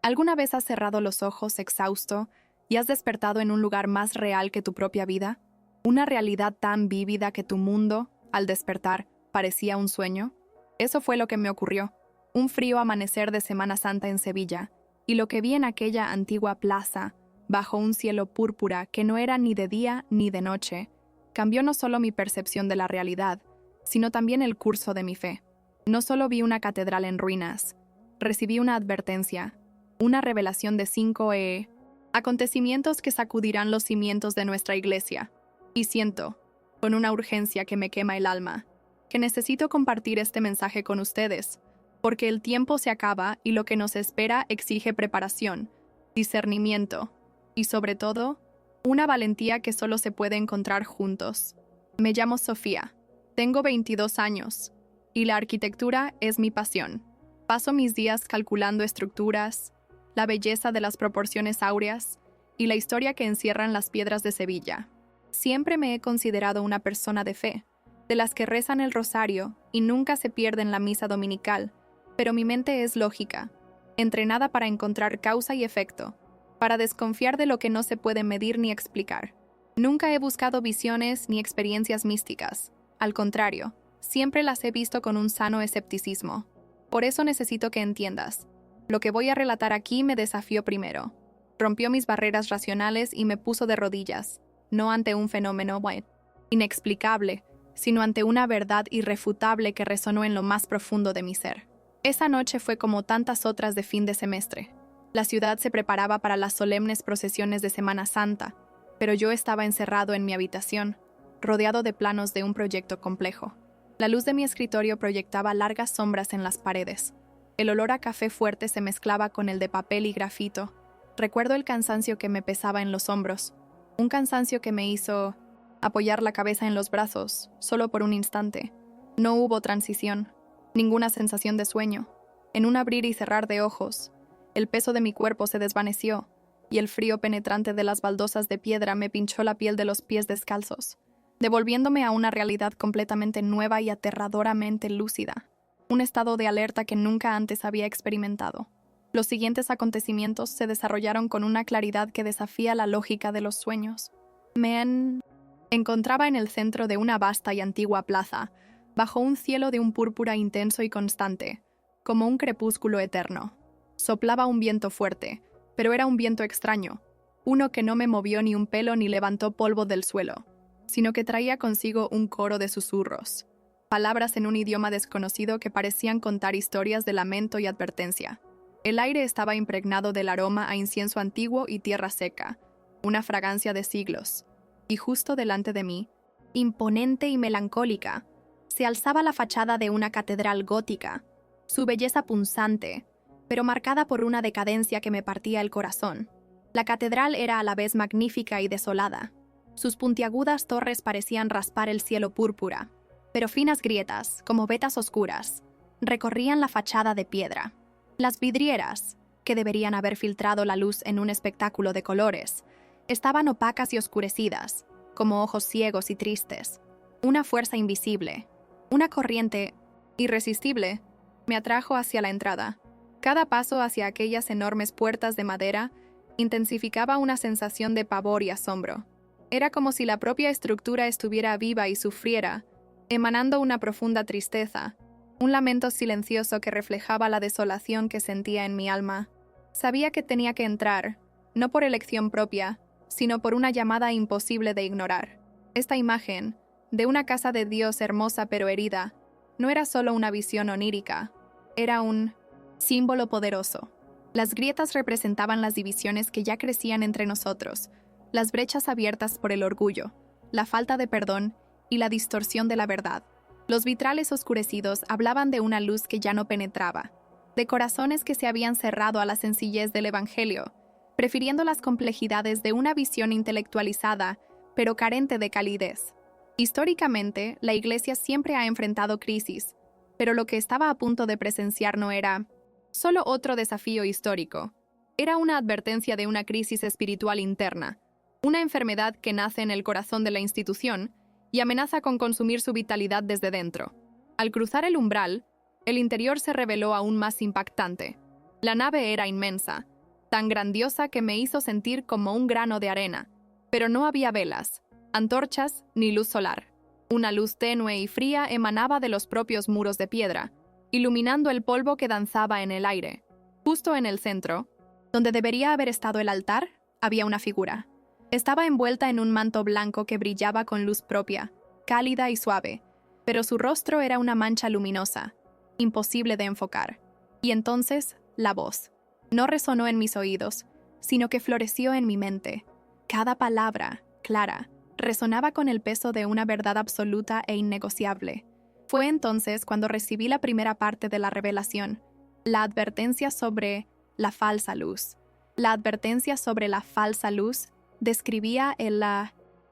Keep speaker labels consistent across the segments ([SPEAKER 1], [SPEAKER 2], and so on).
[SPEAKER 1] ¿Alguna vez has cerrado los ojos exhausto y has despertado en un lugar más real que tu propia vida? ¿Una realidad tan vívida que tu mundo, al despertar, parecía un sueño? Eso fue lo que me ocurrió. Un frío amanecer de Semana Santa en Sevilla, y lo que vi en aquella antigua plaza, bajo un cielo púrpura que no era ni de día ni de noche, cambió no solo mi percepción de la realidad, sino también el curso de mi fe. No solo vi una catedral en ruinas, recibí una advertencia, una revelación de 5 acontecimientos que sacudirán los cimientos de nuestra iglesia. Y siento, con una urgencia que me quema el alma, que necesito compartir este mensaje con ustedes, porque el tiempo se acaba y lo que nos espera exige preparación, discernimiento y, sobre todo, una valentía que solo se puede encontrar juntos. Me llamo Sofía, tengo 22 años, y la arquitectura es mi pasión. Paso mis días calculando estructuras, la belleza de las proporciones áureas y la historia que encierran las piedras de Sevilla. Siempre me he considerado una persona de fe, de las que rezan el rosario y nunca se pierden la misa dominical, pero mi mente es lógica, entrenada para encontrar causa y efecto, para desconfiar de lo que no se puede medir ni explicar. Nunca he buscado visiones ni experiencias místicas. Al contrario, siempre las he visto con un sano escepticismo. Por eso necesito que entiendas. Lo que voy a relatar aquí me desafió primero. Rompió mis barreras racionales y me puso de rodillas, no ante un fenómeno inexplicable, sino ante una verdad irrefutable que resonó en lo más profundo de mi ser. Esa noche fue como tantas otras de fin de semestre. La ciudad se preparaba para las solemnes procesiones de Semana Santa, pero yo estaba encerrado en mi habitación, rodeado de planos de un proyecto complejo. La luz de mi escritorio proyectaba largas sombras en las paredes. El olor a café fuerte se mezclaba con el de papel y grafito. Recuerdo el cansancio que me pesaba en los hombros, un cansancio que me hizo apoyar la cabeza en los brazos, solo por un instante. No hubo transición, ninguna sensación de sueño. En un abrir y cerrar de ojos, el peso de mi cuerpo se desvaneció, y el frío penetrante de las baldosas de piedra me pinchó la piel de los pies descalzos, devolviéndome a una realidad completamente nueva y aterradoramente lúcida, un estado de alerta que nunca antes había experimentado. Los siguientes acontecimientos se desarrollaron con una claridad que desafía la lógica de los sueños. Me encontraba en el centro de una vasta y antigua plaza, bajo un cielo de un púrpura intenso y constante, como un crepúsculo eterno. Soplaba un viento fuerte, pero era un viento extraño, uno que no me movió ni un pelo ni levantó polvo del suelo, sino que traía consigo un coro de susurros, palabras en un idioma desconocido que parecían contar historias de lamento y advertencia. El aire estaba impregnado del aroma a incienso antiguo y tierra seca, una fragancia de siglos, y justo delante de mí, imponente y melancólica, se alzaba la fachada de una catedral gótica, su belleza punzante, pero marcada por una decadencia que me partía el corazón. La catedral era a la vez magnífica y desolada. Sus puntiagudas torres parecían raspar el cielo púrpura, pero finas grietas, como vetas oscuras, recorrían la fachada de piedra. Las vidrieras, que deberían haber filtrado la luz en un espectáculo de colores, estaban opacas y oscurecidas, como ojos ciegos y tristes. Una fuerza invisible, una corriente irresistible, me atrajo hacia la entrada. Cada paso hacia aquellas enormes puertas de madera intensificaba una sensación de pavor y asombro. Era como si la propia estructura estuviera viva y sufriera, emanando una profunda tristeza, un lamento silencioso que reflejaba la desolación que sentía en mi alma. Sabía que tenía que entrar, no por elección propia, sino por una llamada imposible de ignorar. Esta imagen, de una casa de Dios hermosa pero herida, no era solo una visión onírica, era un símbolo poderoso. Las grietas representaban las divisiones que ya crecían entre nosotros, las brechas abiertas por el orgullo, la falta de perdón y la distorsión de la verdad. Los vitrales oscurecidos hablaban de una luz que ya no penetraba, de corazones que se habían cerrado a la sencillez del Evangelio, prefiriendo las complejidades de una visión intelectualizada, pero carente de calidez. Históricamente, la Iglesia siempre ha enfrentado crisis, pero lo que estaba a punto de presenciar no era solo otro desafío histórico. Era una advertencia de una crisis espiritual interna, una enfermedad que nace en el corazón de la institución y amenaza con consumir su vitalidad desde dentro. Al cruzar el umbral, el interior se reveló aún más impactante. La nave era inmensa, tan grandiosa que me hizo sentir como un grano de arena. Pero no había velas, antorchas ni luz solar. Una luz tenue y fría emanaba de los propios muros de piedra, iluminando el polvo que danzaba en el aire. Justo en el centro, donde debería haber estado el altar, había una figura. Estaba envuelta en un manto blanco que brillaba con luz propia, cálida y suave, pero su rostro era una mancha luminosa, imposible de enfocar. Y entonces, la voz. No resonó en mis oídos, sino que floreció en mi mente. Cada palabra, clara, resonaba con el peso de una verdad absoluta e innegociable. Fue entonces cuando recibí la primera parte de la revelación, la advertencia sobre la falsa luz. La advertencia sobre la falsa luz describía el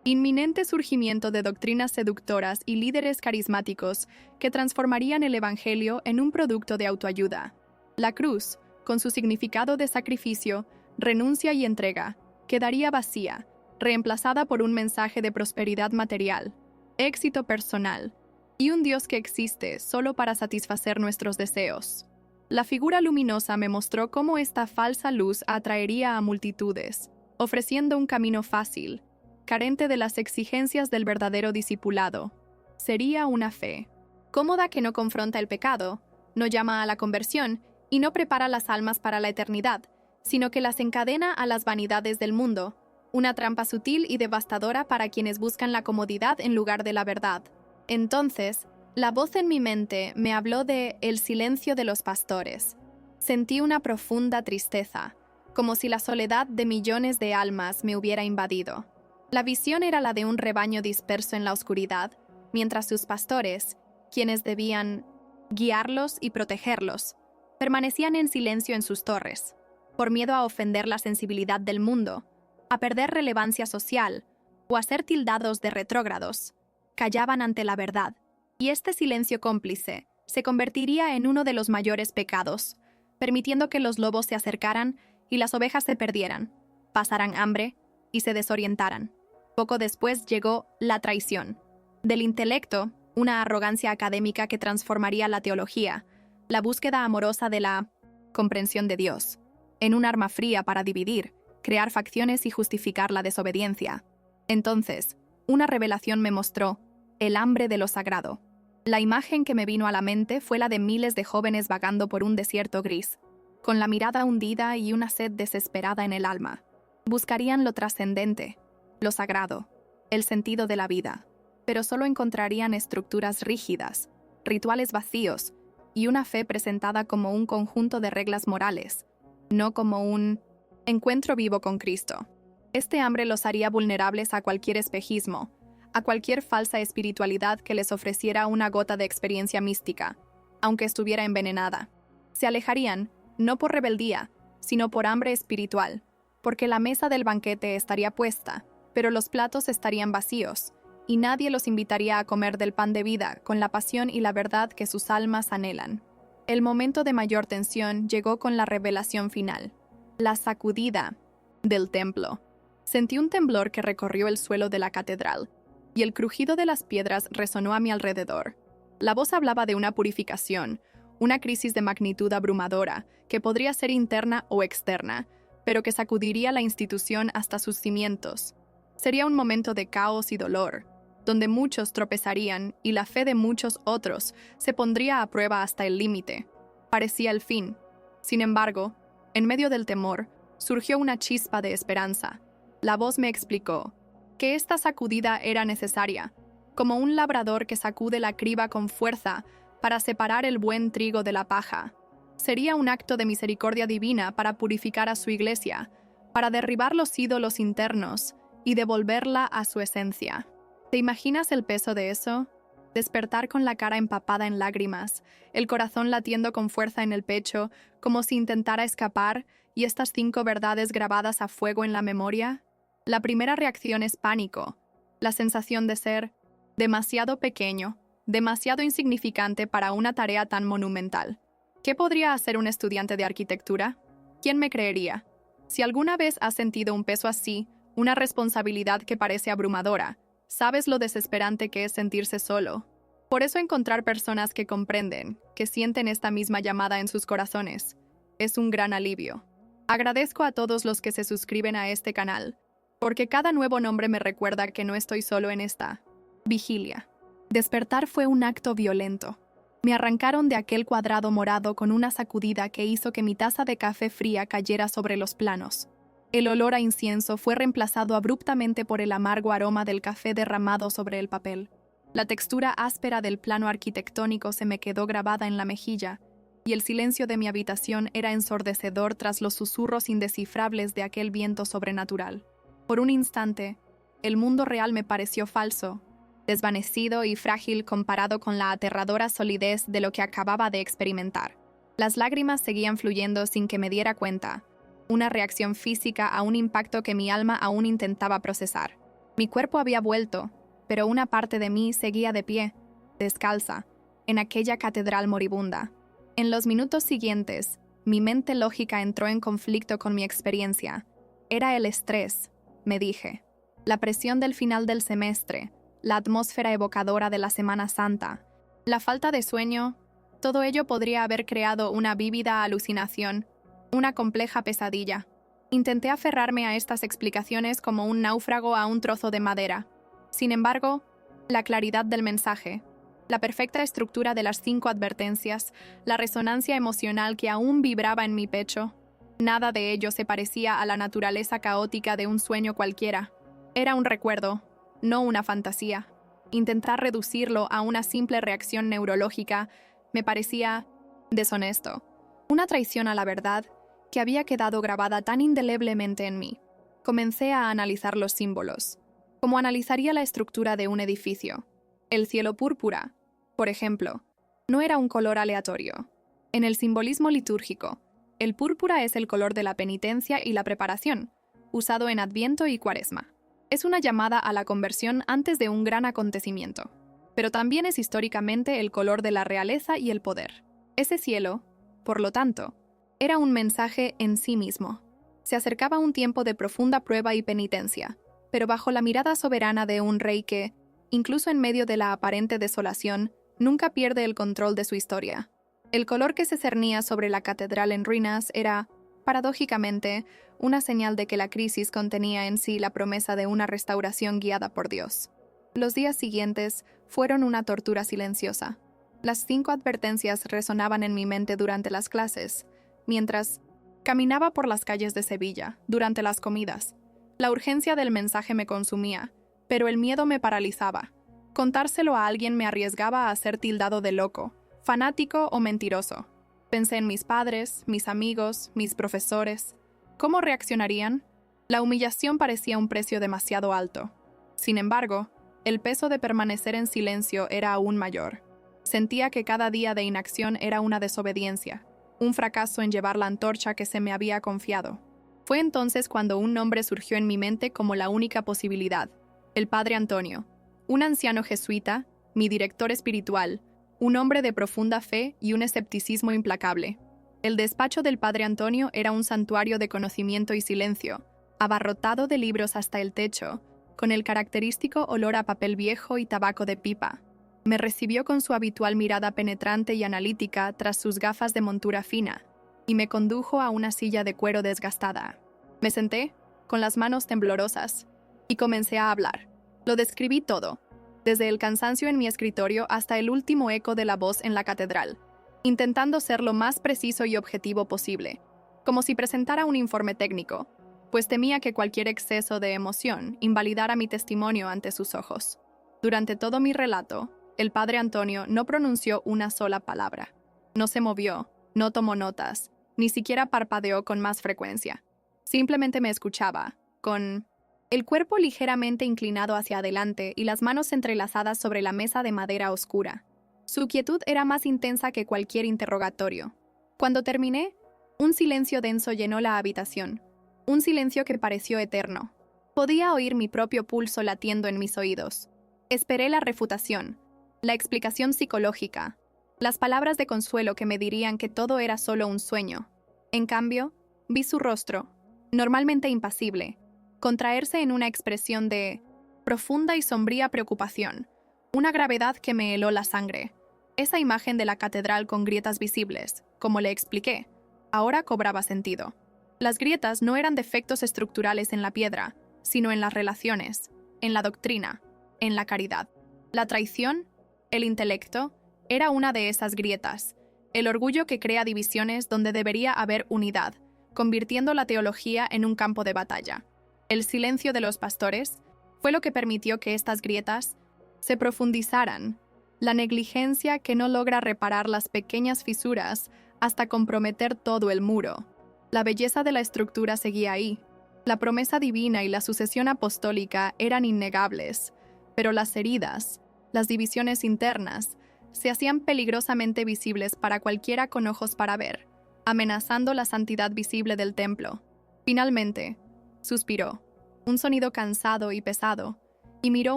[SPEAKER 1] inminente surgimiento de doctrinas seductoras y líderes carismáticos que transformarían el Evangelio en un producto de autoayuda. La cruz, con su significado de sacrificio, renuncia y entrega, quedaría vacía, reemplazada por un mensaje de prosperidad material, éxito personal y un Dios que existe solo para satisfacer nuestros deseos. La figura luminosa me mostró cómo esta falsa luz atraería a multitudes, ofreciendo un camino fácil, carente de las exigencias del verdadero discipulado. Sería una fe cómoda que no confronta el pecado, no llama a la conversión y no prepara las almas para la eternidad, sino que las encadena a las vanidades del mundo, una trampa sutil y devastadora para quienes buscan la comodidad en lugar de la verdad. Entonces, la voz en mi mente me habló de el silencio de los pastores. Sentí una profunda tristeza, como si la soledad de millones de almas me hubiera invadido. La visión era la de un rebaño disperso en la oscuridad, mientras sus pastores, quienes debían guiarlos y protegerlos, permanecían en silencio en sus torres, por miedo a ofender la sensibilidad del mundo, a perder relevancia social o a ser tildados de retrógrados. Callaban ante la verdad, y este silencio cómplice se convertiría en uno de los mayores pecados, permitiendo que los lobos se acercaran y las ovejas se perdieran, pasaran hambre y se desorientaran. Poco después llegó la traición. Del intelecto, una arrogancia académica que transformaría la teología, la búsqueda amorosa de la comprensión de Dios, en un arma fría para dividir, crear facciones y justificar la desobediencia. Entonces, una revelación me mostró el hambre de lo sagrado. La imagen que me vino a la mente fue la de miles de jóvenes vagando por un desierto gris, con la mirada hundida y una sed desesperada en el alma. Buscarían lo trascendente, lo sagrado, el sentido de la vida, pero solo encontrarían estructuras rígidas, rituales vacíos y una fe presentada como un conjunto de reglas morales, no como un encuentro vivo con Cristo. Este hambre los haría vulnerables a cualquier espejismo, a cualquier falsa espiritualidad que les ofreciera una gota de experiencia mística, aunque estuviera envenenada. Se alejarían, no por rebeldía, sino por hambre espiritual, porque la mesa del banquete estaría puesta, pero los platos estarían vacíos, y nadie los invitaría a comer del pan de vida con la pasión y la verdad que sus almas anhelan. El momento de mayor tensión llegó con la revelación final, la sacudida del templo. Sentí un temblor que recorrió el suelo de la catedral, y el crujido de las piedras resonó a mi alrededor. La voz hablaba de una purificación, una crisis de magnitud abrumadora, que podría ser interna o externa, pero que sacudiría la institución hasta sus cimientos. Sería un momento de caos y dolor, donde muchos tropezarían y la fe de muchos otros se pondría a prueba hasta el límite. Parecía el fin. Sin embargo, en medio del temor, surgió una chispa de esperanza. La voz me explicó que esta sacudida era necesaria, como un labrador que sacude la criba con fuerza para separar el buen trigo de la paja. Sería un acto de misericordia divina para purificar a su iglesia, para derribar los ídolos internos y devolverla a su esencia. ¿Te imaginas el peso de eso? Despertar con la cara empapada en lágrimas, el corazón latiendo con fuerza en el pecho, como si intentara escapar, y estas 5 verdades grabadas a fuego en la memoria. La primera reacción es pánico, la sensación de ser demasiado pequeño, demasiado insignificante para una tarea tan monumental. ¿Qué podría hacer un estudiante de arquitectura? ¿Quién me creería? Si alguna vez has sentido un peso así, una responsabilidad que parece abrumadora, sabes lo desesperante que es sentirse solo. Por eso encontrar personas que comprenden, que sienten esta misma llamada en sus corazones, es un gran alivio. Agradezco a todos los que se suscriben a este canal, porque cada nuevo nombre me recuerda que no estoy solo en esta vigilia. Despertar fue un acto violento. Me arrancaron de aquel cuadrado morado con una sacudida que hizo que mi taza de café fría cayera sobre los planos. El olor a incienso fue reemplazado abruptamente por el amargo aroma del café derramado sobre el papel. La textura áspera del plano arquitectónico se me quedó grabada en la mejilla, y el silencio de mi habitación era ensordecedor tras los susurros indescifrables de aquel viento sobrenatural. Por un instante, el mundo real me pareció falso, desvanecido y frágil comparado con la aterradora solidez de lo que acababa de experimentar. Las lágrimas seguían fluyendo sin que me diera cuenta, una reacción física a un impacto que mi alma aún intentaba procesar. Mi cuerpo había vuelto, pero una parte de mí seguía de pie, descalza, en aquella catedral moribunda. En los minutos siguientes, mi mente lógica entró en conflicto con mi experiencia. Era el estrés, me dije. La presión del final del semestre, la atmósfera evocadora de la Semana Santa, la falta de sueño, todo ello podría haber creado una vívida alucinación, una compleja pesadilla. Intenté aferrarme a estas explicaciones como un náufrago a un trozo de madera. Sin embargo, la claridad del mensaje, la perfecta estructura de las 5 advertencias, la resonancia emocional que aún vibraba en mi pecho, nada de ello se parecía a la naturaleza caótica de un sueño cualquiera. Era un recuerdo, no una fantasía. Intentar reducirlo a una simple reacción neurológica me parecía deshonesto, una traición a la verdad que había quedado grabada tan indeleblemente en mí. Comencé a analizar los símbolos, como analizaría la estructura de un edificio. El cielo púrpura, por ejemplo, no era un color aleatorio. En el simbolismo litúrgico, el púrpura es el color de la penitencia y la preparación, usado en Adviento y Cuaresma. Es una llamada a la conversión antes de un gran acontecimiento, pero también es históricamente el color de la realeza y el poder. Ese cielo, por lo tanto, era un mensaje en sí mismo. Se acercaba un tiempo de profunda prueba y penitencia, pero bajo la mirada soberana de un rey que, incluso en medio de la aparente desolación, nunca pierde el control de su historia. El color que se cernía sobre la catedral en ruinas era, paradójicamente, una señal de que la crisis contenía en sí la promesa de una restauración guiada por Dios. Los días siguientes fueron una tortura silenciosa. Las 5 advertencias resonaban en mi mente durante las clases, mientras caminaba por las calles de Sevilla, durante las comidas. La urgencia del mensaje me consumía, pero el miedo me paralizaba. Contárselo a alguien me arriesgaba a ser tildado de loco, fanático o mentiroso. Pensé en mis padres, mis amigos, mis profesores. ¿Cómo reaccionarían? La humillación parecía un precio demasiado alto. Sin embargo, el peso de permanecer en silencio era aún mayor. Sentía que cada día de inacción era una desobediencia, un fracaso en llevar la antorcha que se me había confiado. Fue entonces cuando un nombre surgió en mi mente como la única posibilidad: el Padre Antonio, un anciano jesuita, mi director espiritual, un hombre de profunda fe y un escepticismo implacable. El despacho del Padre Antonio era un santuario de conocimiento y silencio, abarrotado de libros hasta el techo, con el característico olor a papel viejo y tabaco de pipa. Me recibió con su habitual mirada penetrante y analítica tras sus gafas de montura fina, y me condujo a una silla de cuero desgastada. Me senté, con las manos temblorosas, y comencé a hablar. Lo describí todo, desde el cansancio en mi escritorio hasta el último eco de la voz en la catedral, intentando ser lo más preciso y objetivo posible, como si presentara un informe técnico, pues temía que cualquier exceso de emoción invalidara mi testimonio ante sus ojos. Durante todo mi relato, el Padre Antonio no pronunció una sola palabra. No se movió, no tomó notas, ni siquiera parpadeó con más frecuencia. Simplemente me escuchaba, con el cuerpo ligeramente inclinado hacia adelante y las manos entrelazadas sobre la mesa de madera oscura. Su quietud era más intensa que cualquier interrogatorio. Cuando terminé, un silencio denso llenó la habitación, un silencio que pareció eterno. Podía oír mi propio pulso latiendo en mis oídos. Esperé la refutación, la explicación psicológica, las palabras de consuelo que me dirían que todo era solo un sueño. En cambio, vi su rostro, normalmente impasible, contraerse en una expresión de profunda y sombría preocupación, una gravedad que me heló la sangre. Esa imagen de la catedral con grietas visibles, como le expliqué, ahora cobraba sentido. Las grietas no eran defectos estructurales en la piedra, sino en las relaciones, en la doctrina, en la caridad. La traición, el intelecto, era una de esas grietas, el orgullo que crea divisiones donde debería haber unidad, convirtiendo la teología en un campo de batalla. El silencio de los pastores fue lo que permitió que estas grietas se profundizaran, la negligencia que no logra reparar las pequeñas fisuras hasta comprometer todo el muro. La belleza de la estructura seguía ahí. La promesa divina y la sucesión apostólica eran innegables, pero las heridas, las divisiones internas, se hacían peligrosamente visibles para cualquiera con ojos para ver, amenazando la santidad visible del templo. Finalmente, suspiró, un sonido cansado y pesado, y miró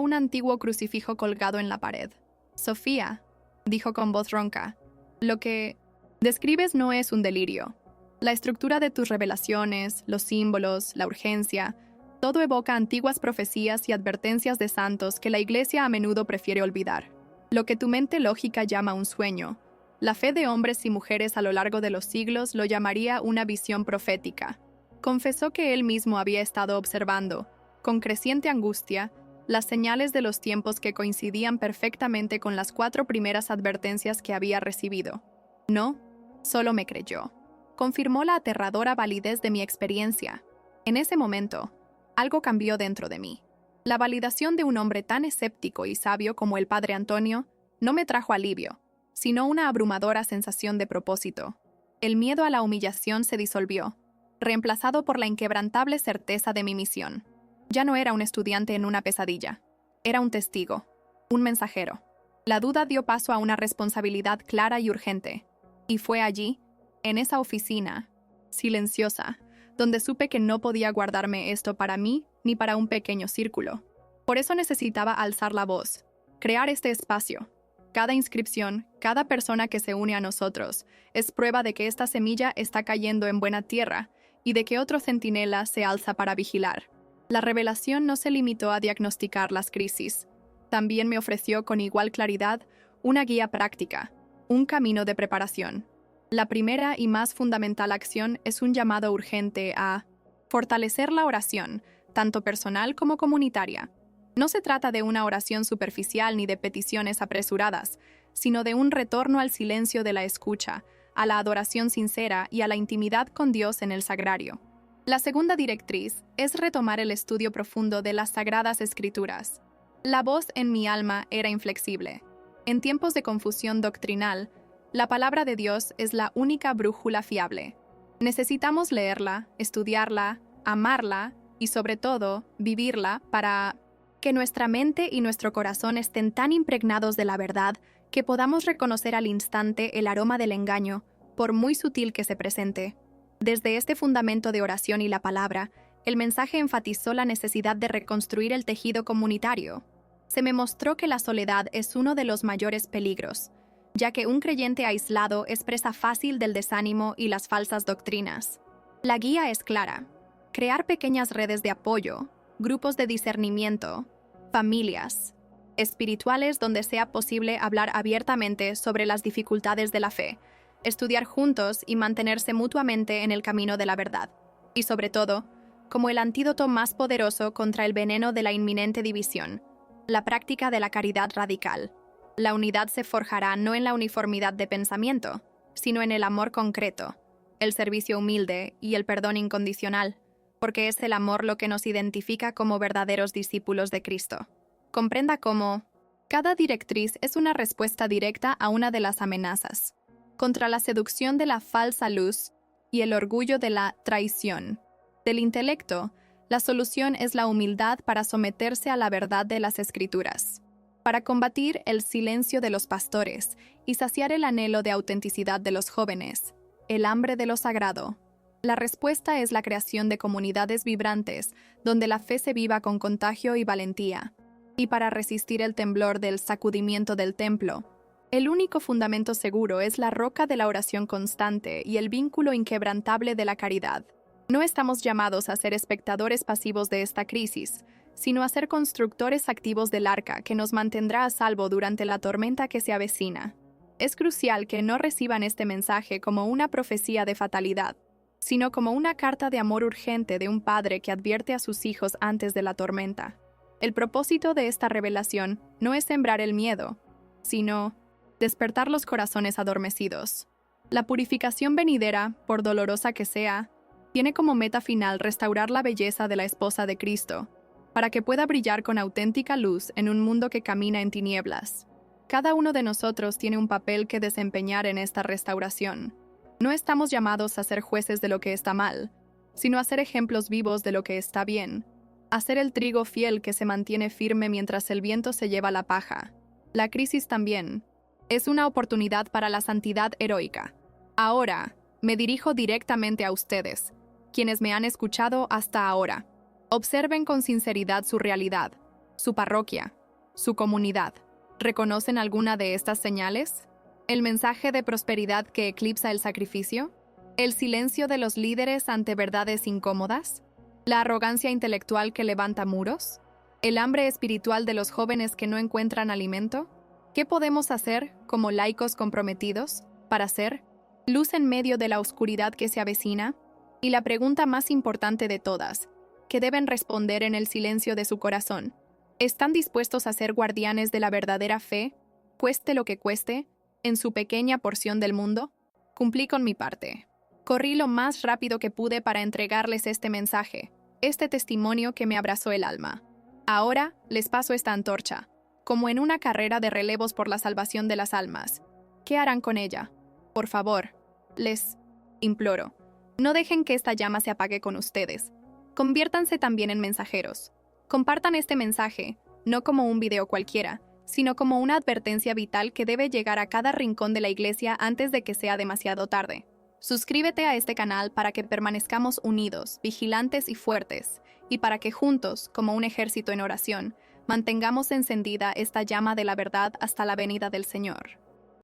[SPEAKER 1] un antiguo crucifijo colgado en la pared. «Sofía», dijo con voz ronca, «lo que describes no es un delirio. La estructura de tus revelaciones, los símbolos, la urgencia, todo evoca antiguas profecías y advertencias de santos que la Iglesia a menudo prefiere olvidar. Lo que tu mente lógica llama un sueño, la fe de hombres y mujeres a lo largo de los siglos lo llamaría una visión profética». Confesó que él mismo había estado observando, con creciente angustia, las señales de los tiempos que coincidían perfectamente con las 4 primeras advertencias que había recibido. No, solo me creyó. Confirmó la aterradora validez de mi experiencia. En ese momento, algo cambió dentro de mí. La validación de un hombre tan escéptico y sabio como el padre Antonio no me trajo alivio, sino una abrumadora sensación de propósito. El miedo a la humillación se disolvió, reemplazado por la inquebrantable certeza de mi misión. Ya no era un estudiante en una pesadilla. Era un testigo, un mensajero. La duda dio paso a una responsabilidad clara y urgente. Y fue allí, en esa oficina, silenciosa, donde supe que no podía guardarme esto para mí ni para un pequeño círculo. Por eso necesitaba alzar la voz, crear este espacio. Cada inscripción, cada persona que se une a nosotros, es prueba de que esta semilla está cayendo en buena tierra y de que otro centinela se alza para vigilar. La revelación no se limitó a diagnosticar las crisis. También me ofreció con igual claridad una guía práctica, un camino de preparación. La primera y más fundamental acción es un llamado urgente a fortalecer la oración, tanto personal como comunitaria. No se trata de una oración superficial ni de peticiones apresuradas, sino de un retorno al silencio de la escucha, a la adoración sincera y a la intimidad con Dios en el sagrario. La segunda directriz es retomar el estudio profundo de las Sagradas Escrituras. La voz en mi alma era inflexible. En tiempos de confusión doctrinal, la palabra de Dios es la única brújula fiable. Necesitamos leerla, estudiarla, amarla y, sobre todo, vivirla para que nuestra mente y nuestro corazón estén tan impregnados de la verdad que podamos reconocer al instante el aroma del engaño, por muy sutil que se presente. Desde este fundamento de oración y la palabra, el mensaje enfatizó la necesidad de reconstruir el tejido comunitario. Se me mostró que la soledad es uno de los mayores peligros, ya que un creyente aislado es presa fácil del desánimo y las falsas doctrinas. La guía es clara: crear pequeñas redes de apoyo, grupos de discernimiento, familias espirituales donde sea posible hablar abiertamente sobre las dificultades de la fe, estudiar juntos y mantenerse mutuamente en el camino de la verdad. Y sobre todo, como el antídoto más poderoso contra el veneno de la inminente división, la práctica de la caridad radical. La unidad se forjará no en la uniformidad de pensamiento, sino en el amor concreto, el servicio humilde y el perdón incondicional, porque es el amor lo que nos identifica como verdaderos discípulos de Cristo. Comprenda cómo cada directriz es una respuesta directa a una de las amenazas, contra la seducción de la falsa luz y el orgullo de la traición. Del intelecto, la solución es la humildad para someterse a la verdad de las Escrituras, para combatir el silencio de los pastores y saciar el anhelo de autenticidad de los jóvenes, el hambre de lo sagrado. La respuesta es la creación de comunidades vibrantes donde la fe se viva con contagio y valentía. Y para resistir el temblor del sacudimiento del templo, el único fundamento seguro es la roca de la oración constante y el vínculo inquebrantable de la caridad. No estamos llamados a ser espectadores pasivos de esta crisis, sino a ser constructores activos del arca que nos mantendrá a salvo durante la tormenta que se avecina. Es crucial que no reciban este mensaje como una profecía de fatalidad, sino como una carta de amor urgente de un padre que advierte a sus hijos antes de la tormenta. El propósito de esta revelación no es sembrar el miedo, sino despertar los corazones adormecidos. La purificación venidera, por dolorosa que sea, tiene como meta final restaurar la belleza de la esposa de Cristo, para que pueda brillar con auténtica luz en un mundo que camina en tinieblas. Cada uno de nosotros tiene un papel que desempeñar en esta restauración. No estamos llamados a ser jueces de lo que está mal, sino a ser ejemplos vivos de lo que está bien, a ser el trigo fiel que se mantiene firme mientras el viento se lleva la paja. La crisis también es una oportunidad para la santidad heroica. Ahora, me dirijo directamente a ustedes, quienes me han escuchado hasta ahora. Observen con sinceridad su realidad, su parroquia, su comunidad. ¿Reconocen alguna de estas señales? ¿El mensaje de prosperidad que eclipsa el sacrificio? ¿El silencio de los líderes ante verdades incómodas? ¿La arrogancia intelectual que levanta muros? ¿El hambre espiritual de los jóvenes que no encuentran alimento? ¿Qué podemos hacer, como laicos comprometidos, para ser luz en medio de la oscuridad que se avecina? Y la pregunta más importante de todas, que deben responder en el silencio de su corazón: ¿están dispuestos a ser guardianes de la verdadera fe, cueste lo que cueste, en su pequeña porción del mundo? Cumplí con mi parte. Corrí lo más rápido que pude para entregarles este mensaje, este testimonio que me abrazó el alma. Ahora les paso esta antorcha, como en una carrera de relevos por la salvación de las almas. ¿Qué harán con ella? Por favor, les imploro, no dejen que esta llama se apague con ustedes. Conviértanse también en mensajeros. Compartan este mensaje, no como un video cualquiera, sino como una advertencia vital que debe llegar a cada rincón de la iglesia antes de que sea demasiado tarde. Suscríbete a este canal para que permanezcamos unidos, vigilantes y fuertes, y para que juntos, como un ejército en oración, mantengamos encendida esta llama de la verdad hasta la venida del Señor.